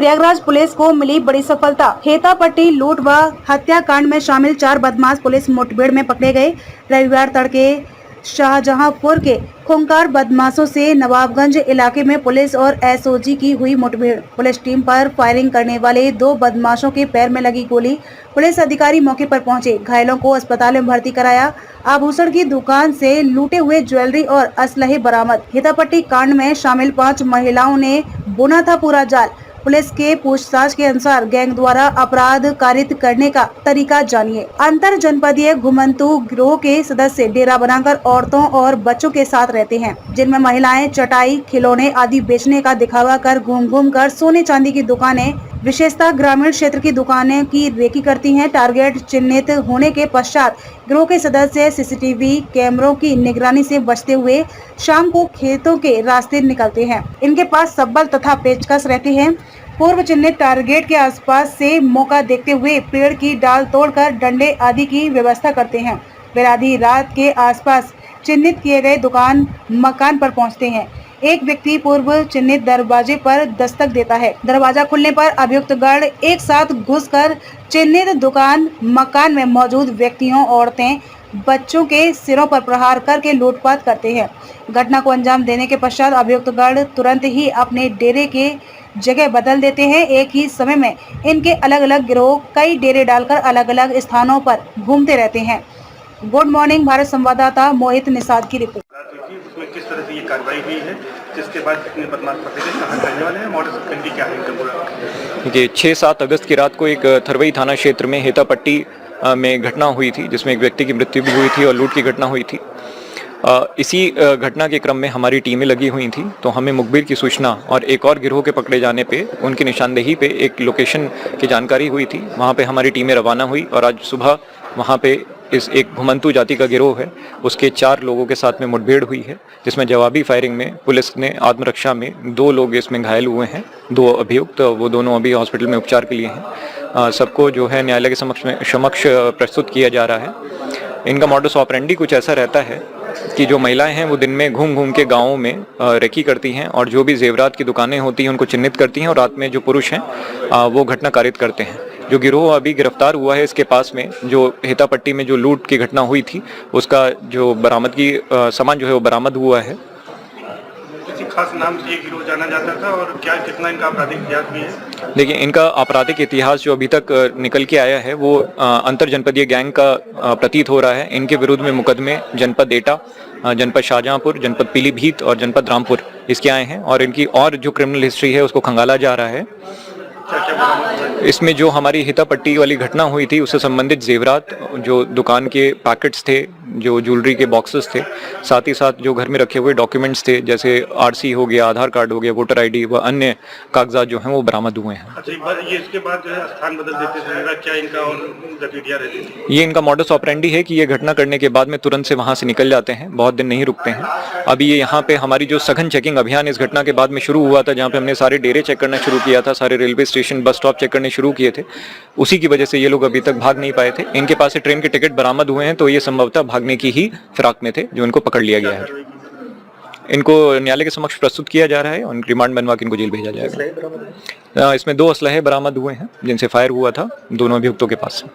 Prayagraj police को मिली बड़ी सफलता। हेतापट्टी लूट व हत्याकांड में शामिल 4 बदमाश पुलिस मुठभेड़ में पकड़े गए। रविवार तड़के शाहजहांपुर के खूंखार बदमाशों से नवाबगंज इलाके में पुलिस और एसओजी की हुई मुठभेड़। पुलिस टीम पर फायरिंग करने वाले 2 बदमाशों के पैर में लगी गोली। पुलिस अधिकारी मौके पर पहुंचे, घायलों को अस्पताल में भर्ती कराया। आभूषण की दुकान से लूटे हुए ज्वेलरी और असलहे बरामद। हेतापट्टी कांड में शामिल 5 महिलाओं ने बुना था पूरा जाल। पुलिस के पूछताछ के अनुसार गैंग द्वारा अपराध कारित करने का तरीका जानिए। अंतर जनपदीय घुमंतू गिरोह के सदस्य डेरा बनाकर औरतों और बच्चों के साथ रहते हैं, जिनमें महिलाएं चटाई, खिलौने आदि बेचने का दिखावा कर घूम कर सोने चांदी की दुकानें, विशेषतः ग्रामीण क्षेत्र की दुकानें की रेकी करती हैं। टारगेट चिन्हित होने के पश्चात गिरोह के सदस्य सीसीटीवी कैमरों की निगरानी से बचते हुए शाम को खेतों के रास्ते निकलते हैं। इनके पास सब्बल तथा पेचकस रहती है। पूर्व चिन्हित टारगेट के आसपास से मौका देखते हुए पेड़ की डाल तोड़कर डंडे आदि की व्यवस्था करते हैं। वे आधी रात के आसपास चिन्हित किए गए दुकान मकान पर पहुंचते हैं। एक व्यक्ति पूर्व चिन्हित दरवाजे पर दस्तक देता है। दरवाजा खुलने पर अभियुक्तगण एक साथ घुसकर चिन्हित दुकान मकान में मौजूद व्यक्तियों, औरतें, बच्चों के सिरों पर प्रहार करके लूटपाट करते हैं। घटना को अंजाम देने के पश्चात अभियुक्तगण तुरंत ही अपने डेरे के जगह बदल देते हैं। एक ही समय में इनके अलग अलग गिरोह कई डेरे डालकर अलग अलग स्थानों पर घूमते रहते हैं। गुड मॉर्निंग भारत संवाददाता मोहित निषाद की रिपोर्ट। उसमें किस तरह से ये कार्रवाई हुई है, जिसके बाद कितने बदमाश पकड़े गए, कहाँ करने वाले हैं, मॉडस ऑपरेंडी क्या है इनका पूरा? देखिए, 6-7 अगस्त की रात को एक थरवई थाना क्षेत्र में हेतापट्टी में घटना हुई थी, जिसमें एक व्यक्ति की मृत्यु भी हुई थी और लूट की घटना हुई थी। इसी घटना के क्रम में हमारी टीमें लगी हुई थी, तो हमें मुखबिर की सूचना और एक और गिरोह के पकड़े जाने पे उनकी निशानदेही पे एक लोकेशन की जानकारी हुई थी। वहाँ पे हमारी टीमें रवाना हुई और आज सुबह वहाँ पे इस एक घुमंतू जाति का गिरोह है, उसके 4 लोगों के साथ में मुठभेड़ हुई है, जिसमें जवाबी फायरिंग में पुलिस ने आत्मरक्षा में 2 लोग इसमें घायल हुए हैं। 2 अभियुक्त, वो दोनों अभी हॉस्पिटल में उपचार के लिए हैं। सबको जो है न्यायालय के समक्ष प्रस्तुत किया जा रहा है। इनका मॉडस ऑपरेंडी कुछ ऐसा रहता है कि जो महिलाएं हैं वो दिन में घूम के गाँवों में रेकी करती हैं और जो भी जेवरात की दुकानें होती हैं उनको चिन्हित करती हैं और रात में जो पुरुष हैं वो घटना कारित करते हैं। जो गिरोह अभी गिरफ्तार हुआ है, इसके पास में जो हेतापट्टी में जो लूट की घटना हुई थी उसका जो बरामदगी सामान जो है वो बरामद हुआ है। किसी खास नाम से ये गिरोह जाना जाता था और क्या कितना इनका आपराधिक इतिहास भी है? देखिए, इनका आपराधिक इतिहास जो अभी तक निकल के आया है वो अंतर जनपदीय गैंग का प्रतीत हो रहा है। इनके विरुद्ध में मुकदमे जनपद एटा, जनपद शाहजहांपुर, जनपद पीलीभीत और जनपद रामपुर इसके आए हैं और इनकी और जो क्रिमिनल हिस्ट्री है उसको खंगाला जा रहा है। इसमें जो हमारी हेतापट्टी वाली घटना हुई थी उससे संबंधित जेवरात, जो दुकान के पैकेट्स थे, जो ज्वेलरी के बॉक्सेस थे, साथ ही साथ जो घर में रखे हुए डॉक्यूमेंट्स थे जैसे आरसी हो गया, आधार कार्ड हो गया, वोटर आईडी व अन्य कागजात जो हैं वो बरामद हुए हैं। अच्छा, ये इसके बाद जो है स्थान बदल देते थे, क्या इनका और गतिविधियां रहती थी? ये इनका मॉडस ऑपरेंडी है कि ये घटना करने के बाद में तुरंत से वहाँ से निकल जाते हैं, बहुत दिन नहीं रुकते हैं। अभी ये यहाँ पे हमारी जो सघन चेकिंग अभियान इस घटना के बाद में शुरू हुआ था, जहाँ पे हमने सारे डेरे चेक करना शुरू किया था, सारे railway station, bus stop cheque करने शुरू किए थे, उसी की वजह से ये लोग अभी तक भाग नहीं पाए थे। इनके पास से ट्रेन के टिकट बरामद हुए हैं, तो ये संभवतः भागने की ही फिराक में थे, जो इनको पकड़ लिया गया है। इनको न्यायालय के समक्ष प्रस्तुत किया जा रहा है और रिमांड बनवा के इनको जेल भेजा जाएगा। इसमें 2 असलहे बरामद हुए हैं जिनसे फायर हुआ था दोनों अभियुक्तों के पास से।